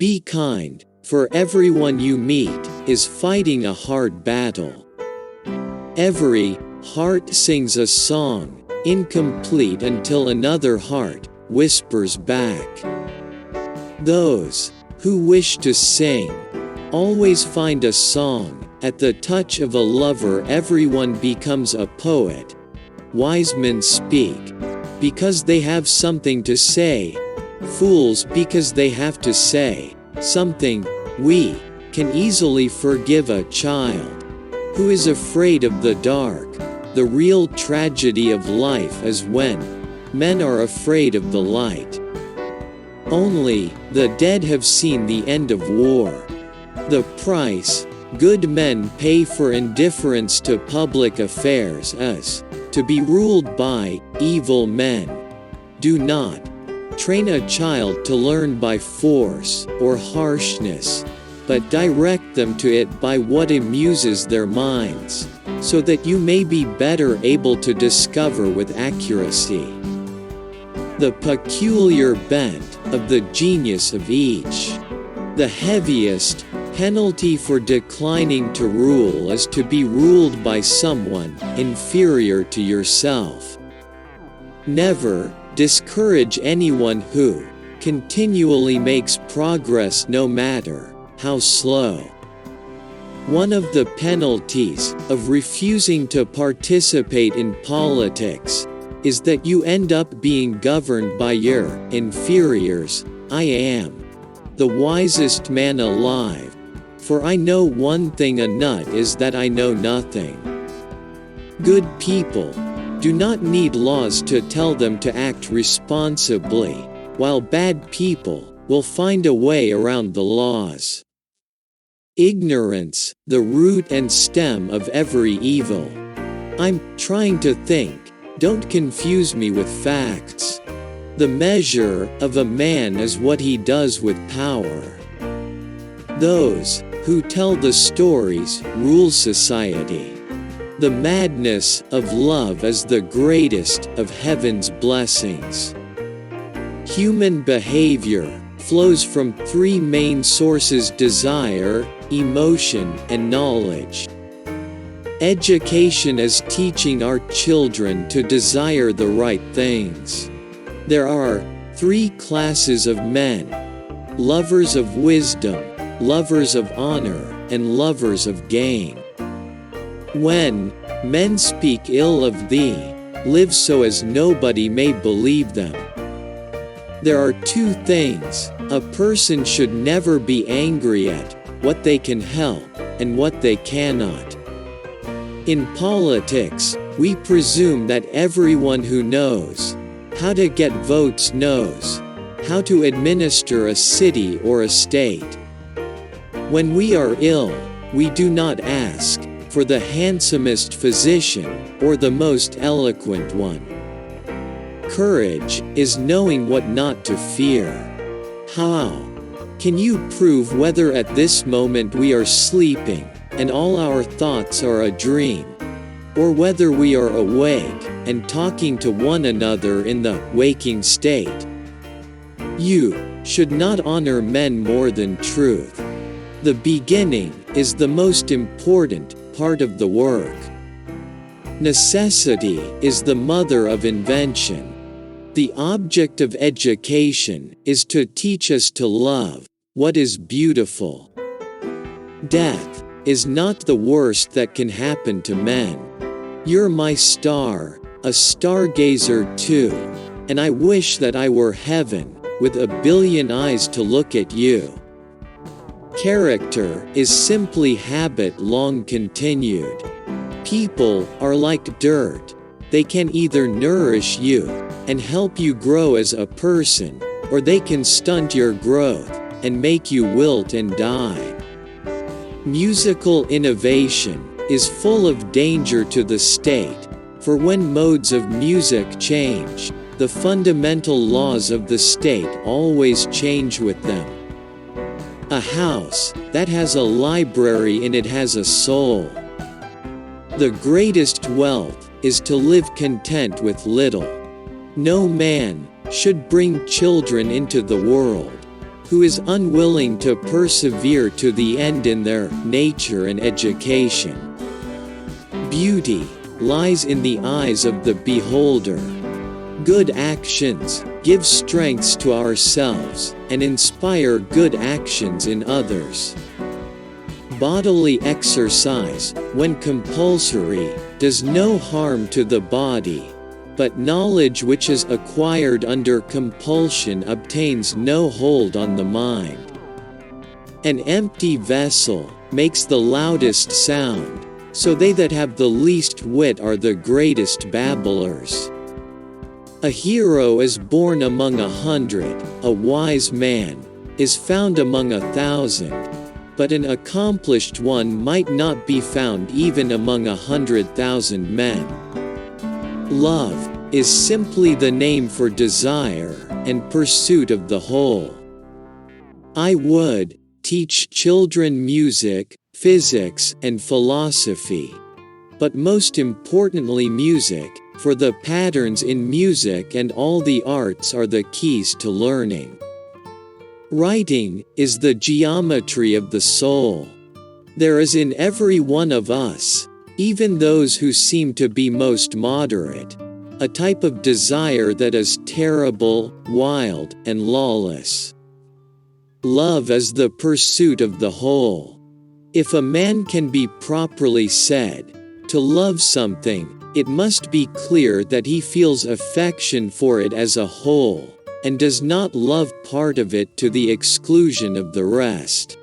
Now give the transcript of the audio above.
Be kind, for everyone you meet is fighting a hard battle. Every heart sings a song, incomplete until another heart whispers back. Those who wish to sing always find a song. At the touch of a lover, everyone becomes a poet. Wise men speak because they have something to say, fools because they have to say something. We can easily forgive a child who is afraid of the dark. The real tragedy of life is when men are afraid of the light. Only the dead have seen the end of war. The price good men pay for indifference to public affairs is to be ruled by evil men. Do not train a child to learn by force or harshness, but direct them to it by what amuses their minds, so that you may be better able to discover with accuracy the peculiar bent of the genius of each. The heaviest penalty for declining to rule is to be ruled by someone inferior to yourself. Never discourage anyone who continually makes progress, no matter how slow. One of the penalties of refusing to participate in politics is that you end up being governed by your inferiors. I am the wisest man alive, for I know one thing, a nut is that I know nothing. Good people do not need laws to tell them to act responsibly, while bad people will find a way around the laws. Ignorance, the root and stem of every evil. I'm trying to think, don't confuse me with facts. The measure of a man is what he does with power. Those who tell the stories rule society. The madness of love is the greatest of heaven's blessings. Human behavior flows from three main sources: desire, emotion, and knowledge. Education is teaching our children to desire the right things. There are three classes of men: lovers of wisdom, lovers of honor, and lovers of gain. When men speak ill of thee, live so as nobody may believe them. There are two things a person should never be angry at: what they can help, and what they cannot. In politics, we presume that everyone who knows how to get votes knows how to administer a city or a state. When we are ill, we do not ask for the handsomest physician or the most eloquent one. Courage is knowing what not to fear. How can you prove whether at this moment we are sleeping and all our thoughts are a dream, or whether we are awake and talking to one another in the waking state? You should not honor men more than truth. The beginning is the most important part of the work. Necessity is the mother of invention. The object of education is to teach us to love what is beautiful. Death is not the worst that can happen to men. You're my star, a stargazer too, and I wish that I were heaven, with a billion eyes to look at you. Character is simply habit long continued. People are like dirt. They can either nourish you and help you grow as a person, or they can stunt your growth and make you wilt and die. Musical innovation is full of danger to the state, for when modes of music change, the fundamental laws of the state always change with them. A house that has a library in it has a soul. The greatest wealth is to live content with little. No man should bring children into the world, who is unwilling to persevere to the end in their nature and education. Beauty lies in the eyes of the beholder. Good actions give strength to ourselves and inspire good actions in others. Bodily exercise, when compulsory, does no harm to the body, but knowledge which is acquired under compulsion obtains no hold on the mind. An empty vessel makes the loudest sound, so they that have the least wit are the greatest babblers. A hero is born among 100, a wise man is found among 1,000, but an accomplished one might not be found even among 100,000 men. Love is simply the name for desire and pursuit of the whole. I would teach children music, physics, and philosophy, but most importantly music, for the patterns in music and all the arts are the keys to learning. Writing is the geometry of the soul. There is in every one of us, even those who seem to be most moderate, a type of desire that is terrible, wild, and lawless. Love is the pursuit of the whole. If a man can be properly said to love something, it must be clear that he feels affection for it as a whole, and does not love part of it to the exclusion of the rest.